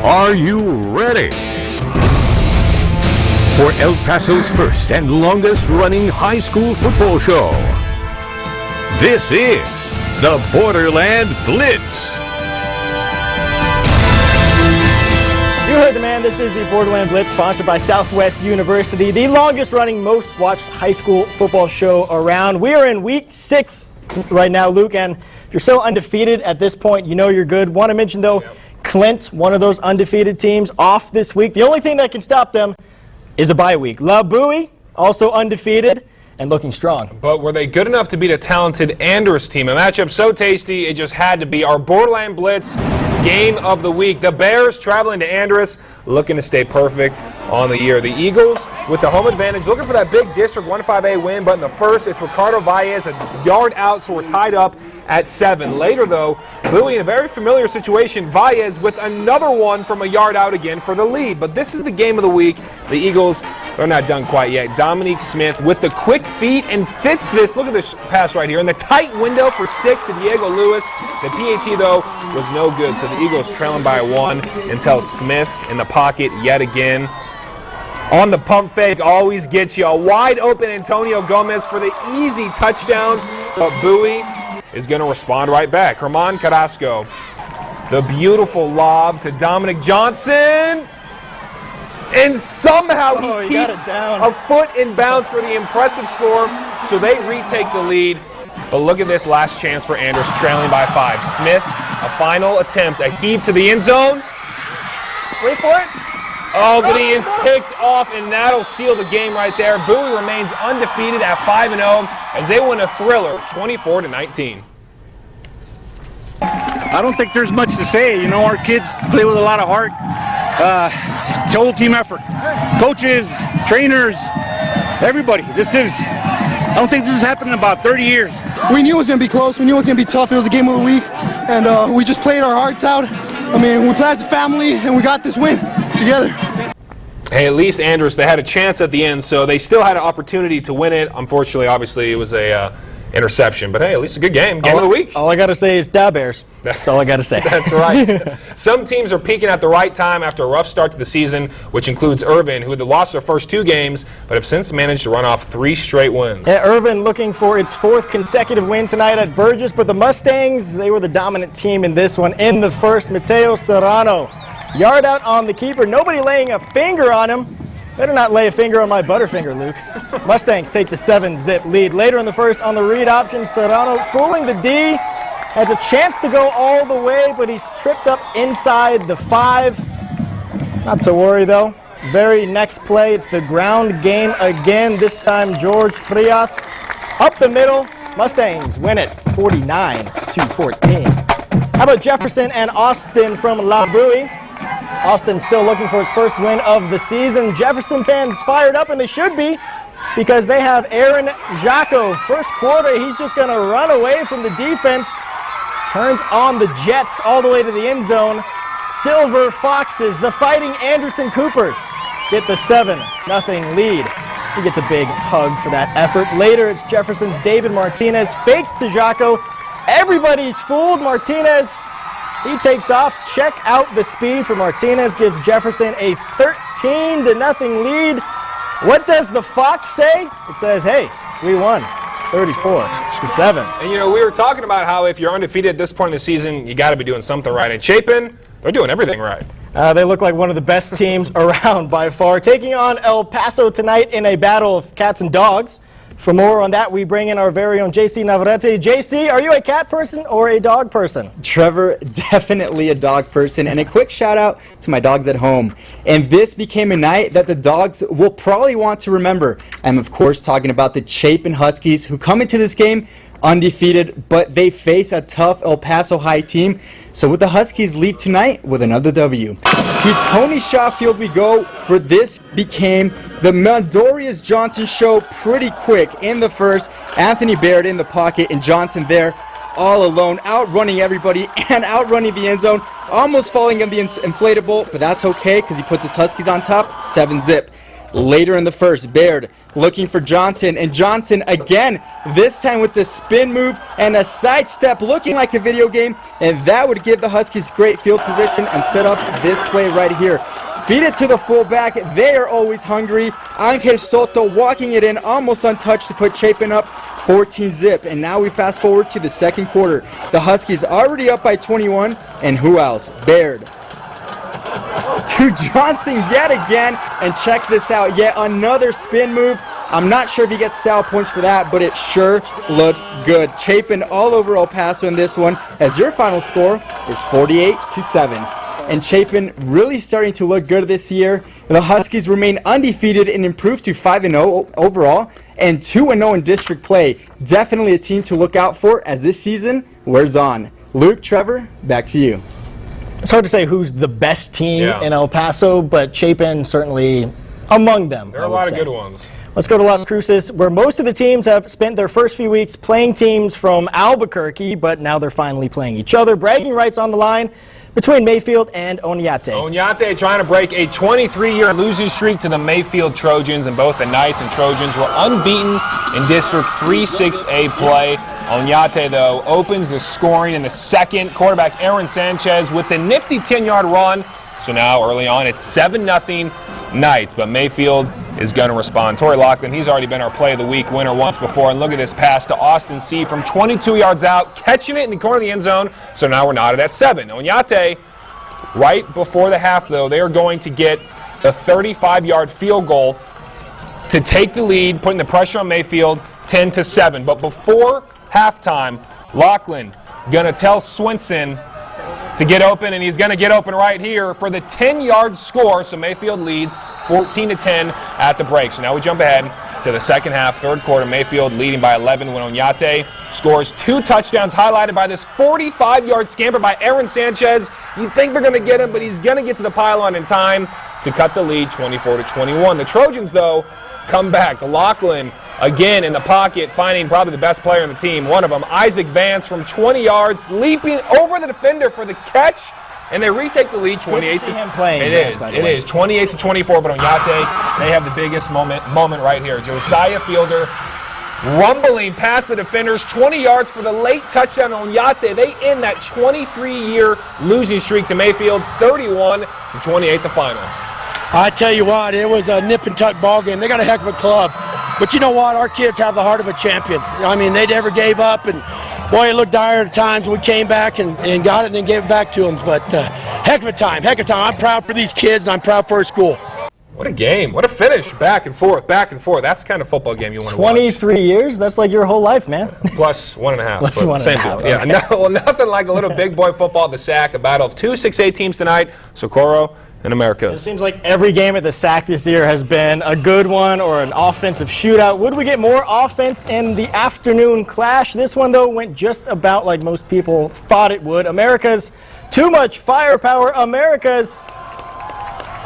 Are you ready for El Paso's first and longest running high school football show? This is the Borderland Blitz. You heard the man. This is the Borderland Blitz, sponsored by Southwest University, the longest running, most watched high school football show around. We are in week 6 right now, Luke, and if you're so undefeated at this point, you know you're good. Want to mention, though, Clint, one of those undefeated teams, off this week. The only thing that can stop them is a bye week. La Bowie, also undefeated and looking strong. But were they good enough to beat a talented Andrus team? A matchup so tasty, it just had to be our Borderland Blitz game of the week. The Bears traveling to Andrus, looking to stay perfect on the year. The Eagles with the home advantage, looking for that big District 1-5A win, but in the first, it's Ricardo Valle a yard out, so we're tied up at 7. Later, though, Bowie in a very familiar situation, Valles with another one from a yard out again for the lead. But this is the game of the week. The Eagles, they're not done quite yet. Dominique Smith with the quick feet and fits this. Look at this pass right here in the tight window for 6 to Diego Lewis. The PAT, though, was no good. So the Eagles trailing by 1 until Smith in the pocket yet again. On the pump fake, always gets you a wide open Antonio Gomez for the easy touchdown. But Bowie is going to respond right back. Herman Carrasco, the beautiful lob to Dominic Johnson. And somehow he keeps a foot in bounds for the impressive score. So they retake the lead. But look at this last chance for Andrus, trailing by 5. Smith, a final attempt, a heave to the end zone. Wait for it. Oh, but he is picked off, and that'll seal the game right there. Bowie remains undefeated at 5-0 as they win a thriller, 24-19. I don't think there's much to say. You know, our kids play with a lot of heart. It's a total team effort. Coaches, trainers, everybody. I don't think this has happened in about 30 years. We knew it was going to be close. We knew it was going to be tough. It was a game of the week, and we just played our hearts out. I mean, we played as a family, and we got this win together. Hey, at least Andrus, they had a chance at the end, so they still had an opportunity to win it. Unfortunately, obviously, it was a interception. But hey, at least a good game. Game of the week. All I got to say is Da Bears. That's all I got to say. That's right. Some teams are peaking at the right time after a rough start to the season, which includes Irving, who had lost their first 2 games, but have since managed to run off 3 straight wins. Yeah, Irving looking for its 4th consecutive win tonight at Burgess, but the Mustangs, they were the dominant team in this one. In the first, Mateo Serrano, yard out on the keeper. Nobody laying a finger on him. Better not lay a finger on my Butterfinger, Luke. Mustangs take the 7-zip lead. Later in the first, on the read option, Serrano fooling the D. Has a chance to go all the way, but he's tripped up inside the 5. Not to worry, though. Very next play, it's the ground game again. This time, George Frias up the middle. Mustangs win it 49-14. How about Jefferson and Austin from La Bowie? Austin still looking for its first win of the season. Jefferson fans fired up, and they should be, because they have Aaron Jacko. First quarter, he's just going to run away from the defense. Turns on the Jets all the way to the end zone. Silver Foxes, the Fighting Anderson Coopers, get the 7-0 lead. He gets a big hug for that effort. Later, it's Jefferson's David Martinez. Fakes to Jacko. Everybody's fooled. Martinez, he takes off. Check out the speed for Martinez. Gives Jefferson a 13-0 lead. What does the Fox say? It says, hey, we won 34-7. And, you know, we were talking about how if you're undefeated at this point in the season, you got to be doing something right. And Chapin, they're doing everything right. They look like one of the best teams around by far. Taking on El Paso tonight in a battle of cats and dogs. For more on that, we bring in our very own JC Navarrete. JC, are you a cat person or a dog person? Trevor, definitely a dog person. And a quick shout out to my dogs at home. And this became a night that the dogs will probably want to remember. I'm, of course, talking about the Chapin Huskies, who come into this game undefeated, but they face a tough El Paso High team. So with the Huskies leave tonight with another W. To Tony Shaw Field we go, where this became the Mandorius Johnson show pretty quick. In the first, Anthony Baird in the pocket and Johnson there all alone, outrunning everybody and outrunning the end zone, almost falling in the inflatable, but that's okay because he puts his Huskies on top, 7-zip. Later in the first, Baird looking for Johnson, and Johnson again, this time with the spin move and a sidestep looking like a video game, and that would give the Huskies great field position and set up this play right here. Feed it to the fullback. They are always hungry. Angel Soto walking it in almost untouched to put Chapin up 14-zip. And now we fast forward to the second quarter. The Huskies already up by 21. And who else? Baird to Johnson yet again. And check this out. Yet another spin move. I'm not sure if he gets style points for that, but it sure looked good. Chapin all over El Paso in this one, as your final score is 48-7. And Chapin really starting to look good this year. The Huskies remain undefeated and improved to 5-0 overall and 2-0 in district play. Definitely a team to look out for as this season wears on. Luke, Trevor, back to you. It's hard to say who's the best team in El Paso, but Chapin certainly among them. There are a lot of good ones. Let's go to Las Cruces, where most of the teams have spent their first few weeks playing teams from Albuquerque, but now they're finally playing each other. Bragging rights on the line between Mayfield and Onate. Onate trying to break a 23-year losing streak to the Mayfield Trojans, and both the Knights and Trojans were unbeaten in District 3-6A play. Onate, though, opens the scoring in the second. Quarterback Aaron Sanchez with the nifty 10-yard run. So now, early on, it's 7-0 Knights, but Mayfield is going to respond. Torrey Lachlan, he's already been our Play of the Week winner once before, and look at this pass to Austin C. from 22 yards out, catching it in the corner of the end zone, so now we're knotted at 7. Onate, right before the half, though, they are going to get a 35-yard field goal to take the lead, putting the pressure on Mayfield, 10-7. But before halftime, Lachlan going to tell Swinson to get open, and he's going to get open right here for the 10-yard score. So Mayfield leads 14-10 at the break. So now we jump ahead to the second half, third quarter. Mayfield leading by 11 when Onate scores 2 touchdowns, highlighted by this 45-yard scamper by Aaron Sanchez. You'd think they're going to get him, but he's going to get to the pylon in time to cut the lead 24-21. The Trojans, though, come back. The Lachlan again in the pocket, finding probably the best player on the team, one of them, Isaac Vance from 20 yards, leaping over the defender for the catch, and they retake the lead 28 to him playing. It is 28-24, but Onate, they have the biggest moment right here. Josiah Fielder rumbling past the defenders, 20 yards for the late touchdown on Onate. They end that 23-year losing streak to Mayfield, 31-28 the final. I tell you what, it was a nip and tuck ball game. They got a heck of a club. But you know what? Our kids have the heart of a champion. I mean, they never gave up, and boy, it looked dire at times. We came back and got it and then gave it back to them. But heck of a time. I'm proud for these kids, and I'm proud for our school. What a game. What a finish. Back and forth, back and forth. That's the kind of football game you want to watch. 23 years? That's like your whole life, man. Plus 1.5. Plus 1.5. Yeah, nothing like a little big boy football at the SAC. A battle of 2 6A teams tonight. Socorro and Americas. It seems like every game at the SAC this year has been a good one or an offensive shootout. Would we get more offense in the afternoon clash? This one, though, went just about like most people thought it would. Americas, too much firepower. Americas,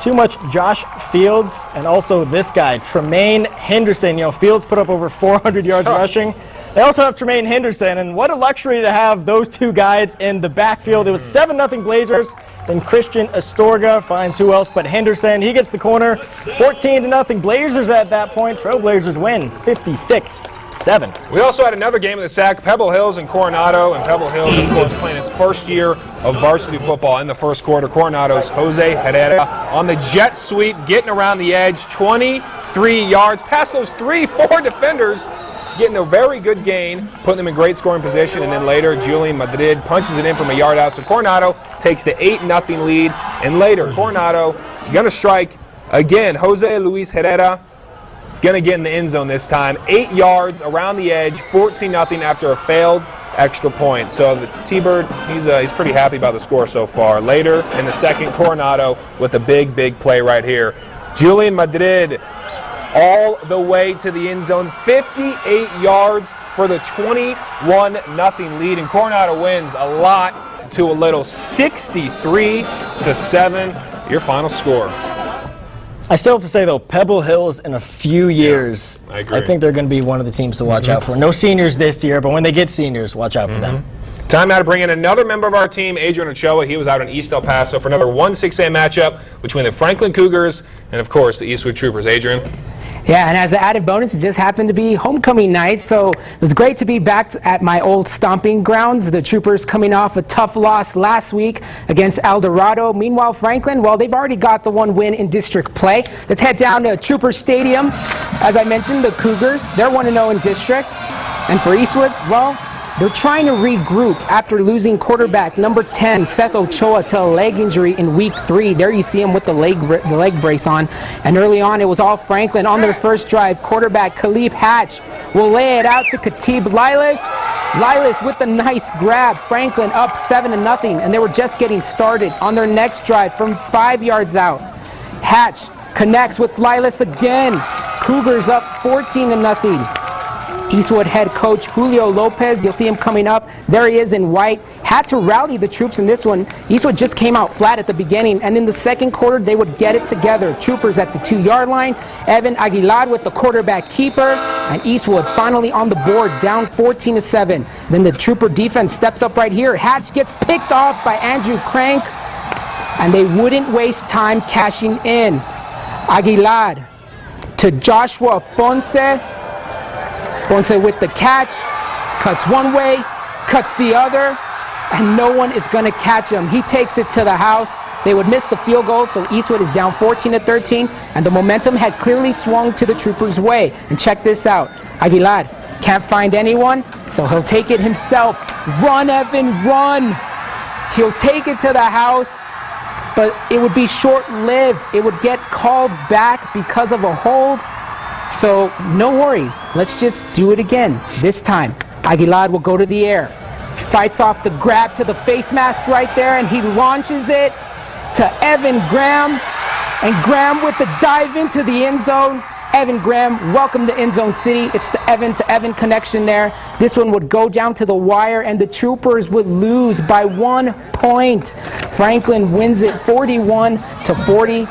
too much Josh Fields, and also this guy, Tremaine Henderson. You know, Fields put up over 400 yards rushing. They also have Tremaine Henderson, and what a luxury to have those two guys in the backfield. It was 7-0 Blazers. Then Christian Astorga finds who else but Henderson. He gets the corner, 14-0 Blazers at that point. Trailblazers win 56-7. We also had another game of the SAC, Pebble Hills and Coronado. And Pebble Hills, of course, playing its first year of varsity football in the first quarter. Coronado's Jose Herrera on the jet sweep, getting around the edge, 23 yards, past those 3-4 defenders, getting a very good gain, putting them in great scoring position, and then later Julian Madrid punches it in from a yard out. So Coronado takes the 8-0 lead, and later Coronado going to strike again. Jose Luis Herrera going to get in the end zone this time. 8 yards around the edge, 14-0 after a failed extra point. So the T-Bird, he's pretty happy about the score so far. Later in the second, Coronado with a big play right here. Julian Madrid all the way to the end zone, 58 yards for the 21-0 lead, and Coronado wins a lot to a little, 63-7, your final score. I still have to say, though, Pebble Hills in a few years, I agree. I think they're going to be one of the teams to watch out for. No seniors this year, but when they get seniors, watch out for them. Time now to bring in another member of our team, Adrian Ochoa. He was out in East El Paso for another 1-6A matchup between the Franklin Cougars and, of course, the Eastwood Troopers. Adrian? Yeah, and as an added bonus, it just happened to be homecoming night, so it was great to be back at my old stomping grounds. The Troopers coming off a tough loss last week against El Dorado. Meanwhile, Franklin, well, they've already got the one win in district play. Let's head down to Trooper Stadium. As I mentioned, the Cougars, they're 1-0 in district. And for Eastwood, well, they're trying to regroup after losing quarterback number 10, Seth Ochoa, to a leg injury in week 3. There you see him with the leg brace on. And early on, it was all Franklin. On their first drive, quarterback Khalib Hatch will lay it out to Khatib Lilas. Lilas with the nice grab. Franklin up 7-0, and they were just getting started. On their next drive from 5 yards out, Hatch connects with Lilas again. Cougars up 14-0. Eastwood head coach Julio Lopez, you'll see him coming up. There he is in white. Had to rally the troops in this one. Eastwood just came out flat at the beginning, and in the second quarter, they would get it together. Troopers at the 2-yard line. Evan Aguilar with the quarterback keeper, and Eastwood finally on the board, down 14-7. Then the Trooper defense steps up right here. Hatch gets picked off by Andrew Crank, and they wouldn't waste time cashing in. Aguilar to Joshua Ponce. Ponce with the catch, cuts one way, cuts the other, and no one is going to catch him. He takes it to the house. They would miss the field goal, so Eastwood is down 14-13, and the momentum had clearly swung to the Troopers' way. And check this out. Aguilar can't find anyone, so he'll take it himself. Run, Evan, run! He'll take it to the house, but it would be short-lived. It would get called back because of a hold. So no worries, let's just do it again. This time, Aguilar will go to the air. Fights off the grab to the face mask right there, and he launches it to Evan Graham. And Graham with the dive into the end zone. Evan Graham, welcome to End Zone City. It's the Evan to Evan connection there. This one would go down to the wire, and the Troopers would lose by 1 point. Franklin wins it 41-40.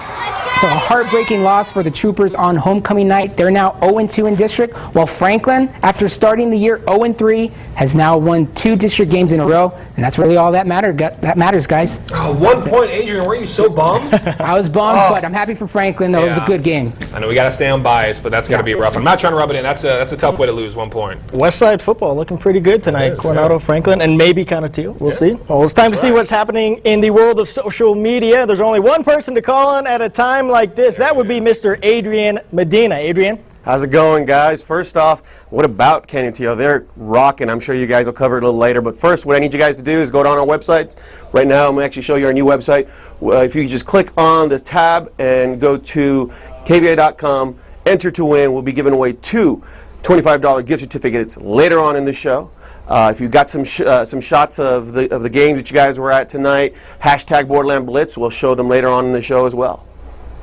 So a heartbreaking loss for the Troopers on homecoming night. They're now 0-2 in district, while Franklin, after starting the year 0-3, has now won 2 district games in a row, and that's really all that matters, guys. Oh, 1 point, Adrian. Were you so bummed? I was bummed, but I'm happy for Franklin, though. Yeah. It was a good game. I know we got to stay unbiased, but that's got to be rough. I'm not trying to rub it in. That's a tough way to lose 1 point. Westside football looking pretty good tonight. Coronado, Franklin, and maybe Canutillo. We'll see. Well, it's time to see what's happening in the world of social media. There's only one person to call on at a time like this. That would be Mr. Adrian Medina. Adrian? How's it going, guys? First off, what about Canutillo? They're rocking. I'm sure you guys will cover it a little later. But first, what I need you guys to do is go down our websites. Right now, I'm going to actually show you our new website. If you just click on the tab and go to KVIA.com, enter to win. We'll be giving away 2 $25 gift certificates later on in the show. If you've got some shots of the games that you guys were at tonight, hashtag Borderland Blitz. We'll show them later on in the show as well.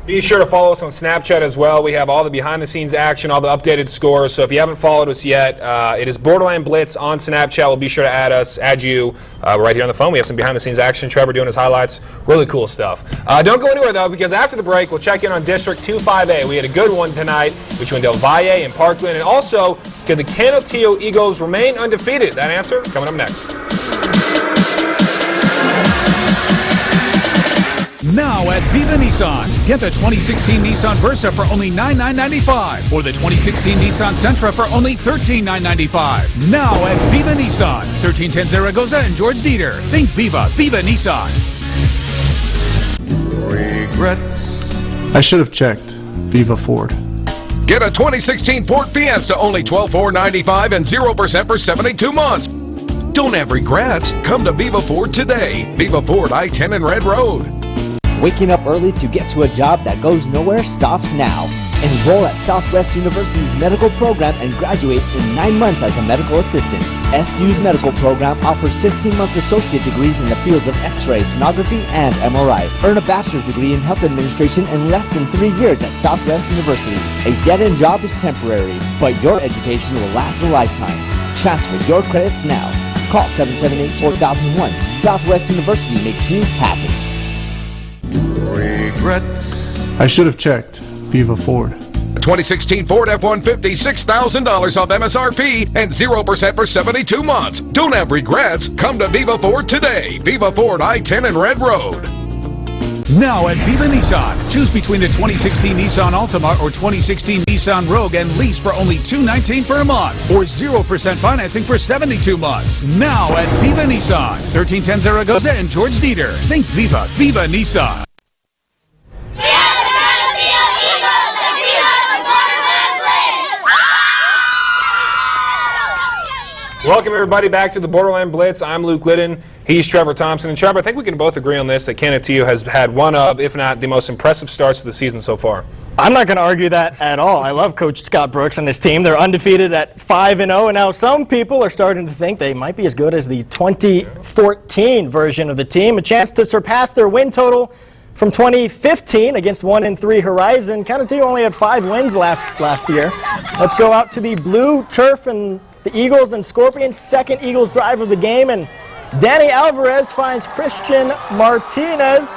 Be sure to follow us on Snapchat as well. We have all the behind-the-scenes action, all the updated scores. So if you haven't followed us yet, it is Borderland Blitz on Snapchat. We'll be sure to add you right here on the phone. We have some behind-the-scenes action. Trevor doing his highlights. Really cool stuff. Don't go anywhere, though, because after the break, we'll check in on District 258. We had a good one tonight between Valle and Parkland. And also, can the Canutillo Eagles remain undefeated? That answer coming up next. Now at Viva Nissan, get the 2016 Nissan Versa for only $9,995 or the 2016 Nissan Sentra for only $13,995. Now at Viva Nissan, 1310 Zaragoza and George Dieter. Think Viva, Viva Nissan. Regrets. I should have checked. Viva Ford. Get a 2016 Ford Fiesta only $12,495 and 0% for 72 months. Don't have regrets. Come to Viva Ford today. Viva Ford, I-10 and Red Road. Waking up early to get to a job that goes nowhere stops now. Enroll at Southwest University's medical program and graduate in 9 months as a medical assistant. SU's medical program offers 15-month associate degrees in the fields of X-ray, sonography, and MRI. Earn a bachelor's degree in health administration in less than 3 years at Southwest University. A dead-end job is temporary, but your education will last a lifetime. Transfer your credits now. Call 778-4001. Southwest University makes you happy. I should have checked. Viva Ford. 2016 Ford F-150, $6,000 off MSRP and 0% for 72 months. Don't have regrets. Come to Viva Ford today. Viva Ford, I-10 and Red Road. Now at Viva Nissan, choose between the 2016 Nissan Altima or 2016 Nissan Rogue and lease for only $219 per month or 0% financing for 72 months. Now at Viva Nissan, 1310 Zaragoza and George Dieter. Think Viva, Viva Nissan. Welcome, everybody, back to the Borderland Blitz. I'm Luke Liddon. He's Trevor Thompson. And Trevor, I think we can both agree on this, that Canutillo has had one of, if not the most impressive starts of the season so far. I'm not going to argue that at all. I love Coach Scott Brooks and his team. They're undefeated at 5-0, and now some people are starting to think they might be as good as the 2014 version of the team. A chance to surpass their win total from 2015 against 1-3 Horizon. Canutillo only had 5 wins last year. Let's go out to the blue turf and the Eagles and Scorpions. Second Eagles drive of the game, and Danny Alvarez finds Christian Martinez.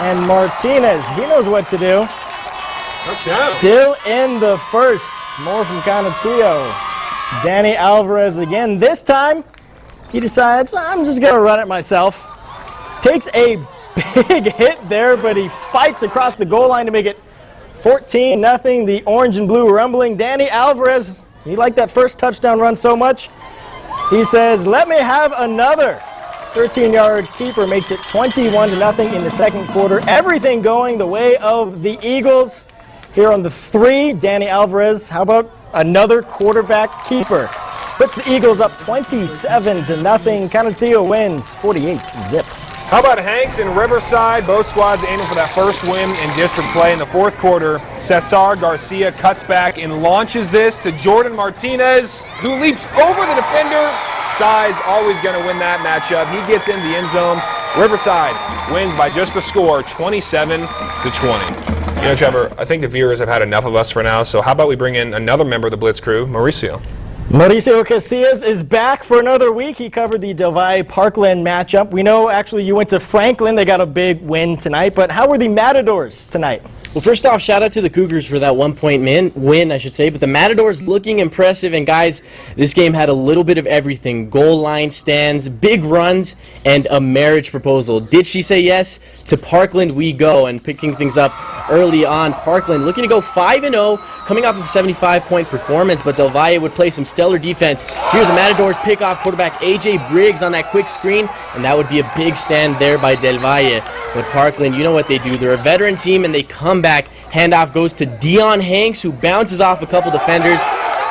And Martinez, he knows what to do. Still in the first. More from Canutillo. Danny Alvarez again. This time, he decides, I'm just going to run it myself. Takes a big hit there, but he fights across the goal line to make it 14-0. The orange and blue rumbling. Danny Alvarez, he liked that first touchdown run so much. He says, let me have another. 13-yard keeper makes it 21-0 in the second quarter. Everything going the way of the Eagles. Here on the 3, Danny Alvarez. How about another quarterback keeper? Puts the Eagles up 27-0. Canutillo wins 48-0. How about Hanks and Riverside? Both squads aiming for that first win in district play in the fourth quarter. Cesar Garcia cuts back and launches this to Jordan Martinez, who leaps over the defender. Size always going to win that matchup. He gets in the end zone. Riverside wins by just a score, 27-20. You know, Trevor, I think the viewers have had enough of us for now, so how about we bring in another member of the Blitz crew, Mauricio. Mauricio Casillas is back for another week. He covered the Del Valle Parkland matchup. We know actually you went to Franklin. They got a big win tonight, but how were the Matadors tonight? Well, first off, shout out to the Cougars for that 1-point win, I should say. But the Matadors looking impressive. And, guys, this game had a little bit of everything. Goal line stands, big runs, and a marriage proposal. Did she say yes? To Parkland we go. And picking things up early on, Parkland looking to go 5-0, coming off of a 75-point performance. But Del Valle would play some stellar defense. Here the Matadors pick off quarterback A.J. Briggs on that quick screen. And that would be a big stand there by Del Valle. But Parkland, you know what they do. They're a veteran team, and they come back. Handoff goes to Dion Hanks, who bounces off a couple defenders.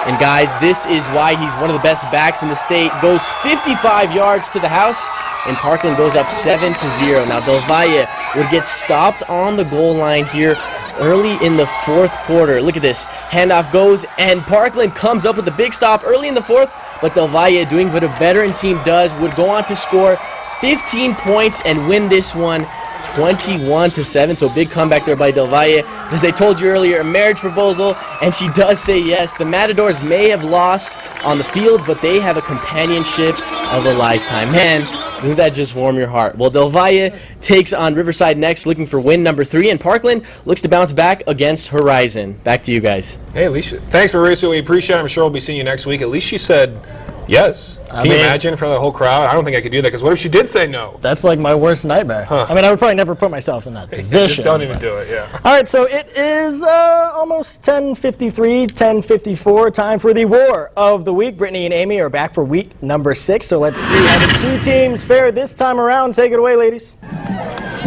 And guys, this is why he's one of the best backs in the state. Goes 55 yards to the house, and Parkland goes up 7-0. Now Del Valle would get stopped on the goal line here early in the fourth quarter. Look at this. Handoff goes, and Parkland comes up with a big stop early in the fourth. But Del Valle, doing what a veteran team does, would go on to score 15 points and win this one 21-7. So big comeback there by Del Valle. As I told you earlier, a marriage proposal, and she does say yes. The Matadors may have lost on the field, but they have a companionship of a lifetime. Man, doesn't that just warm your heart? Well, Del Valle takes on Riverside next, looking for win number 3, and Parkland looks to bounce back against Horizon. Back to you guys. Hey, Alicia. Thanks, Mauricio. We appreciate it. I'm sure we'll be seeing you next week. At least she said yes. Can you imagine in front of the whole crowd? I don't think I could do that, because what if she did say no? That's like my worst nightmare. Huh. I mean, I would probably never put myself in that position. Just don't even do it, yeah. All right, so it is almost 10:53, 10:54. Time for the War of the Week. Brittany and Amy are back for week number 6, so let's see how the two teams fare this time around. Take it away, ladies.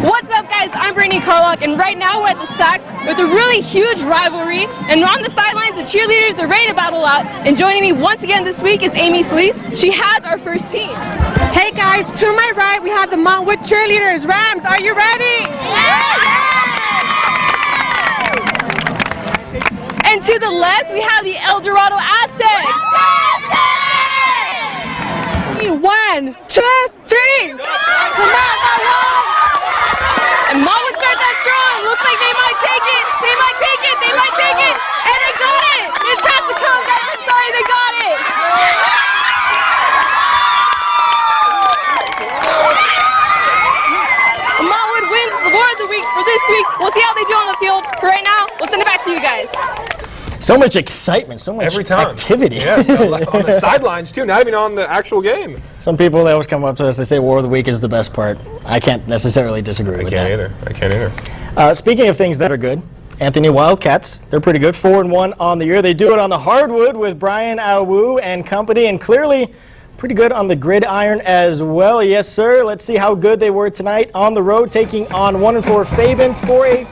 What's up, guys? I'm Brittany Carlock, and right now we're at the SAC with a really huge rivalry. And on the sidelines, the cheerleaders are ready to battle out. And joining me once again this week is Amy Sleece. She has our first team. Hey guys, to my right we have the Montwood cheerleaders. Rams, are you ready? And to the left, we have the El Dorado Aztecs. 1, 2, 3. Come on, Montwood! And Montwood starts out strong. Looks like they might take it. They might take it. They might take it. And they got it. It's past the cone, guys. I'm sorry, they got it. Montwood wins the War of the Week for this week. We'll see how they do on the field. For right now, we'll send it back to you guys. So much excitement, so much every time. activity. Yes, on the sidelines too, not even on the actual game. Some people, they always come up to us, they say War of the Week is the best part. I can't necessarily disagree with that. I can't either. Speaking of things that are good, Anthony Wildcats, they're pretty good, 4-1 on the year. They do it on the hardwood with Brian Awu and company, and clearly pretty good on the gridiron as well. Yes, sir. Let's see how good they were tonight on the road, taking on 1-4 Fabens for a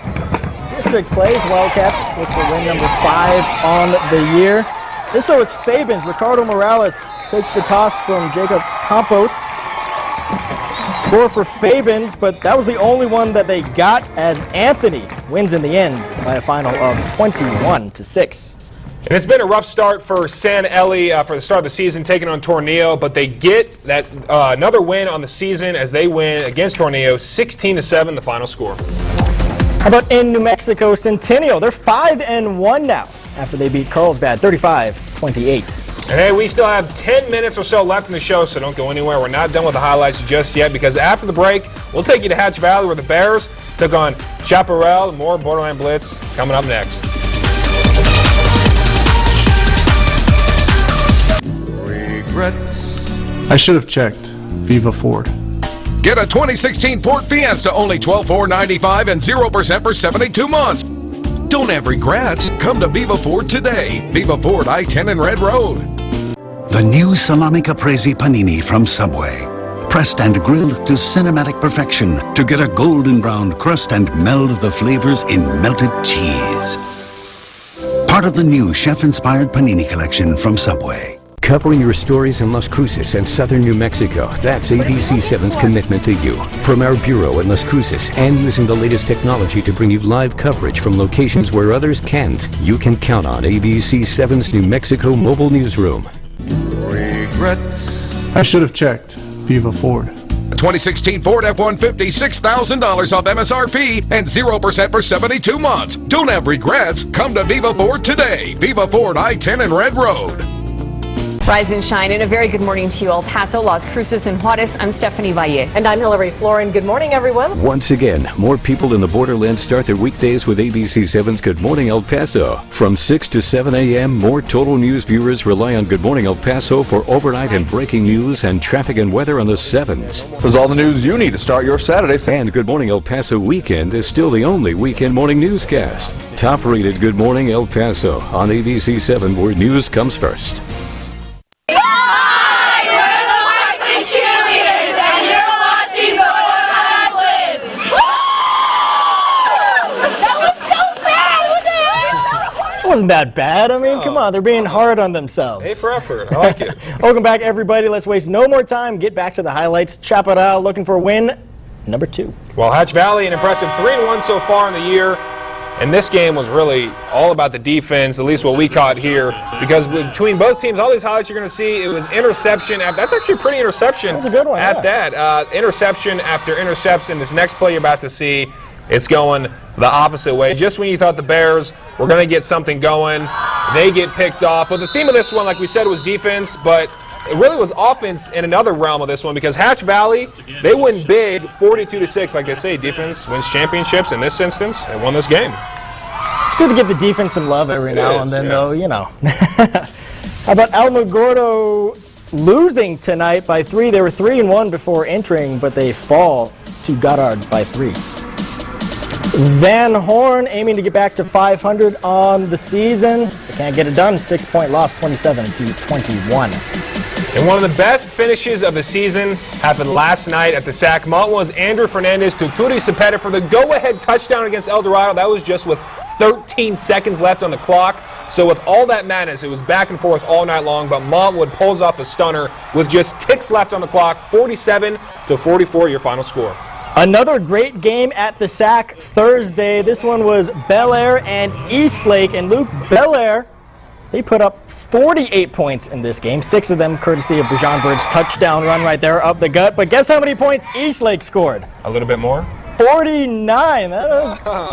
district plays. Wildcats look for win number 5 on the year. This, though, is Fabens. Ricardo Morales takes the toss from Jacob Campos. Score for Fabens, but that was the only one that they got, as Anthony wins in the end by a final of 21-6. And it's been a rough start for San Eli for the start of the season, taking on Tornillo, but they get that another win on the season as they win against Tornillo, 16-7, the final score. How about in New Mexico, Centennial? They're 5-1 now after they beat Carlsbad 35-28. And hey, we still have 10 minutes or so left in the show, so don't go anywhere. We're not done with the highlights just yet, because after the break, we'll take you to Hatch Valley, where the Bears took on Chaparral. More Borderland Blitz coming up next. I should have checked. Viva Ford. Get a 2016 Ford Fiesta, only $12,495 and 0% for 72 months. Don't have regrets. Come to Viva Ford today. Viva Ford, I-10 and Red Road. The new Salami Caprese Panini from Subway. Pressed and grilled to cinematic perfection to get a golden brown crust and meld the flavors in melted cheese. Part of the new chef-inspired panini collection from Subway. Covering your stories in Las Cruces and southern New Mexico. That's ABC7's commitment to you. From our bureau in Las Cruces, and using the latest technology to bring you live coverage from locations where others can't, you can count on ABC7's New Mexico mobile newsroom. I should have checked. Viva Ford. 2016 Ford F-150, $6,000 off MSRP and 0% for 72 months. Don't have regrets. Come to Viva Ford today. Viva Ford, I-10 and Red Road. Rise and shine, and a very good morning to you, El Paso, Las Cruces, and Juarez. I'm Stephanie Valle. And I'm Hillary Florin. Good morning, everyone. Once again, more people in the Borderland start their weekdays with ABC7's Good Morning El Paso. From 6 to 7 a.m., more total news viewers rely on Good Morning El Paso for overnight and breaking news and traffic and weather on the 7s. There's all the news you need to start your Saturday. And Good Morning El Paso Weekend is still the only weekend morning newscast. Top-rated Good Morning El Paso on ABC7, where news comes first. Wasn't that bad. I mean, come on, they're being hard on themselves. A for effort. I like it. Welcome back, everybody. Let's waste no more time. Get back to the highlights. Chaparral looking for win number 2. Well, Hatch Valley, an impressive 3-1 so far in the year. And this game was really all about the defense, at least what we caught here, because between both teams, all these highlights you're going to see, it was interception. That's actually a pretty interception. That's a good one. At that. Interception after interception. This next play you're about to see, it's going the opposite way. Just when you thought the Bears were going to get something going, they get picked off. But the theme of this one, like we said, was defense, but it really was offense in another realm of this one, because Hatch Valley, they win big, 42-6. Like they say, defense wins championships. In this instance, they won this game. It's good to give the defense some love every now and then, though, you know. How about Alamogordo losing tonight by 3? They were 3-1 before entering, but they fall to Goddard by 3. Van Horn aiming to get back to 500 on the season. They can't get it done. 6-point loss, 27-21. And one of the best finishes of the season happened last night at the SAC. Montwell's Andrew Fernandez to Turi Cepeda for the go-ahead touchdown against El Dorado. That was just with 13 seconds left on the clock. So with all that madness, it was back and forth all night long, but Montwood pulls off the stunner with just ticks left on the clock, 47-44, your final score. Another great game at the SAC Thursday. This one was Bel Air and Eastlake. And Luke, Bel Air, they put up 48 points in this game. 6 of them courtesy of Bijan Bird's touchdown run right there up the gut. But guess how many points Eastlake scored? A little bit more? 49.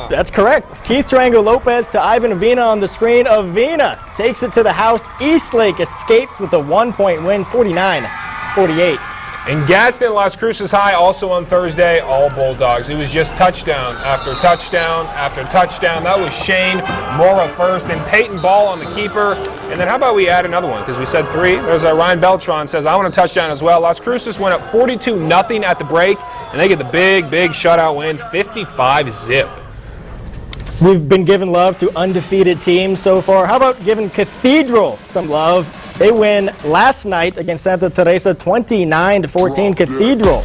That's correct. Keith Triangle Lopez to Ivan Avina on the screen. Avina takes it to the house. Eastlake escapes with a 1-point win, 49-48. And Gadsden, Las Cruces High, also on Thursday, all Bulldogs. It was just touchdown after touchdown after touchdown. That was Shane Mora first, then Peyton Ball on the keeper. And then how about we add another one, because we said 3. There's Ryan Beltran says, I want a touchdown as well. Las Cruces went up 42-0 at the break, and they get the big shutout win, 55-zip. We've been giving love to undefeated teams so far. How about giving Cathedral some love? They win last night against Santa Teresa, 29-14. Cathedral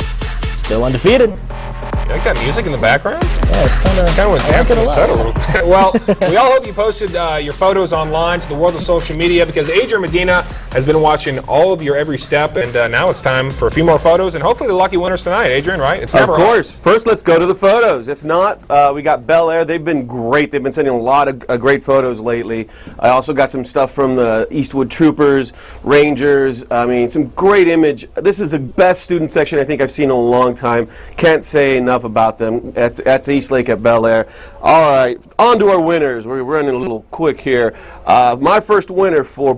still undefeated. You like that music in the background? Yeah, it's kind of was dancing the set a little bit. Well, we all hope you posted your photos online to the world of social media, because Adrian Medina has been watching all of your every step, and now it's time for a few more photos and hopefully the lucky winners tonight. Adrian, right? It's never Of course. First, let's go to the photos. If not, we got Bel Air. They've been great. They've been sending a lot of great photos lately. I also got some stuff from the Eastwood Troopers, Rangers. I mean, some great image. This is the best student section I think I've seen in a long time. Can't say enough about them. That's East Lake at Bel Air. All right, on to our winners. We're running a little quick here. My first winner for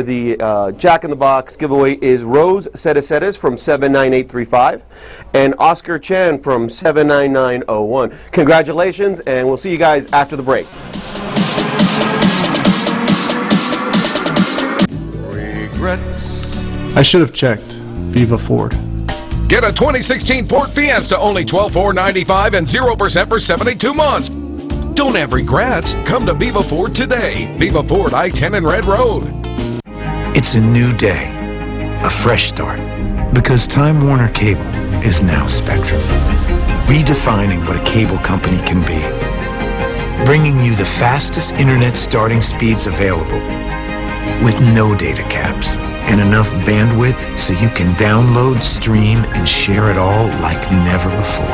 the Jack in the Box giveaway is Rose Sedesedes from 79835 and Oscar Chan from 79901. Congratulations, and we'll see you guys after the break. I should have checked. Viva Ford. Get a 2016 Ford Fiesta only $12,495 and 0% for 72 months. Don't have regrets. Come to Viva Ford today. Viva Ford, I-10 and Red Road. It's a new day, a fresh start, because Time Warner Cable is now Spectrum. Redefining what a cable company can be. Bringing you the fastest internet starting speeds available, with no data caps and enough bandwidth so you can download, stream, and share it all like never before.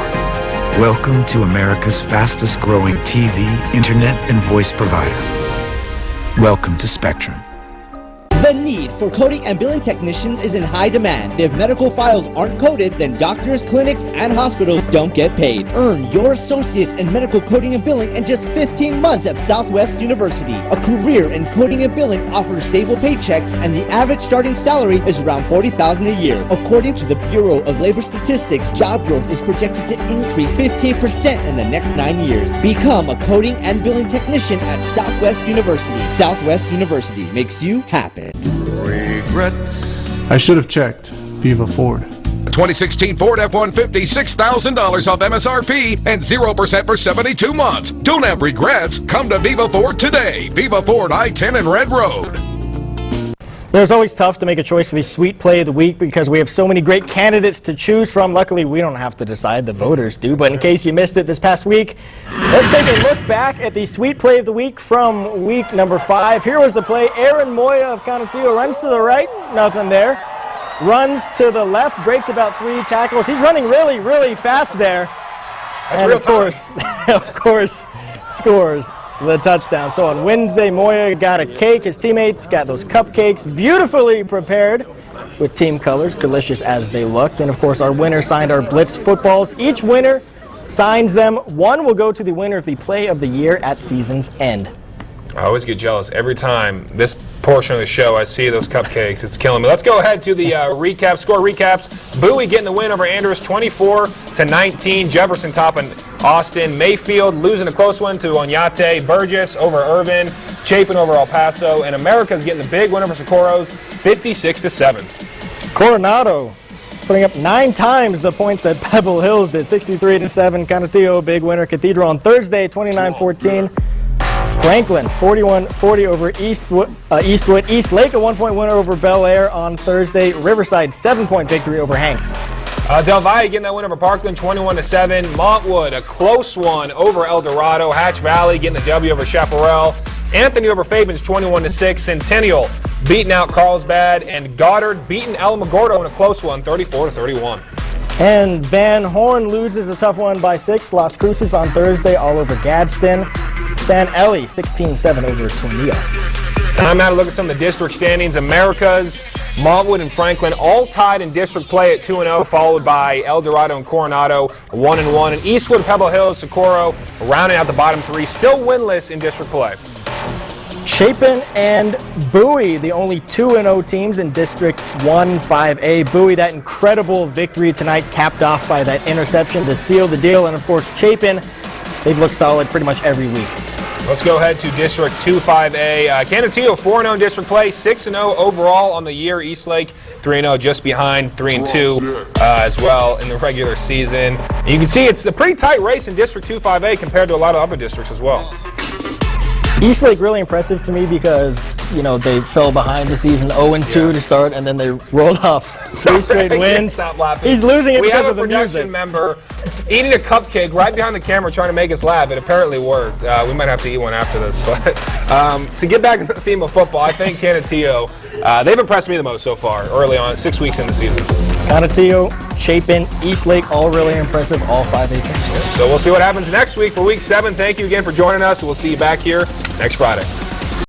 Welcome to America's fastest growing TV, internet, and voice provider. Welcome to Spectrum. The need for coding and billing technicians is in high demand. If medical files aren't coded, then doctors, clinics, and hospitals don't get paid. Earn your associates in medical coding and billing in just 15 months at Southwest University. A career in coding and billing offers stable paychecks, and the average starting salary is around $40,000 a year. According to the Bureau of Labor Statistics, job growth is projected to increase 15% in the next 9 years. Become a coding and billing technician at Southwest University. Southwest University makes you happy. I should have checked. Viva Ford. 2016 Ford F-150, $6,000 off MSRP and 0% for 72 months. Don't have regrets. Come to Viva Ford today. Viva Ford, I-10 and Red Road. It's always tough to make a choice for the Sweet Play of the Week because we have so many great candidates to choose from. Luckily, we don't have to decide, the voters do. But in case you missed it this past week, let's take a look back at the Sweet Play of the Week from week number 5. Here was the play. Aaron Moya of Canutillo runs to the right, nothing there. Runs to the left, breaks about 3 tackles. He's running really, really fast there. That's and real of course, scores the touchdown. So on Wednesday, Moya got a cake. His teammates got those cupcakes, beautifully prepared with team colors, delicious as they looked. And of course, our winner signed our Blitz footballs. Each winner signs them. One will go to the winner of the Play of the Year at season's end. I always get jealous every time this portion of the show I see those cupcakes. It's killing me. Let's go ahead to the score recaps. Bowie getting the win over Andrews 24-19. Jefferson topping Austin. Mayfield losing a close one to Onate. Burgess over Irving. Chapin over El Paso. And America's getting the big win over Socorro's 56-7. Coronado putting up 9 times the points that Pebble Hills did. 63-7. Canutillo, big winner. Cathedral on Thursday, 29-14. Franklin, 41-40 over Eastwood. East Lake, a 1-point winner over Bel Air on Thursday. Riverside, 7-point victory over Hanks. Del Valle getting that win over Parkland, 21-7. Montwood, a close one over El Dorado. Hatch Valley getting the W over Chaparral. Anthony over Fabens, 21-6. Centennial beating out Carlsbad. And Goddard beating Alamogordo in a close one, 34-31. And Van Horn loses a tough one by 6. Las Cruces on Thursday, all over Gadsden. San Eli, 16-7 over Tornillo. Time now to look at some of the district standings. America's, Montwood, and Franklin all tied in district play at 2-0, followed by El Dorado and Coronado, 1-1. And Eastwood, Pebble Hills, Socorro, rounding out the bottom 3, still winless in district play. Chapin and Bowie, the only 2-0 teams in District 1 5A. Bowie, that incredible victory tonight, capped off by that interception to seal the deal. And of course, Chapin, they've looked solid pretty much every week. Let's go ahead to District 2 5A. Canutillo 4-0 district play, 6-0 overall on the year. Eastlake 3-0, just behind 3-2 as well in the regular season. And you can see it's a pretty tight race in District 2 5A compared to a lot of other districts as well. Eastlake really impressive to me because, you know, they fell behind the season 0-2 to start, and then they rolled off 3 straight wins. Stop laughing. He's losing it we because have of a the music. production member eating a cupcake right behind the camera trying to make us laugh. It apparently worked. We might have to eat one after this. But to get back to the theme of football, I think Canutillo, they've impressed me the most so far early on, 6 weeks in the season. Canutillo, Chapin, Eastlake, all really impressive, all 5A teams. So we'll see what happens next week for Week 7. Thank you again for joining us. We'll see you back here next Friday.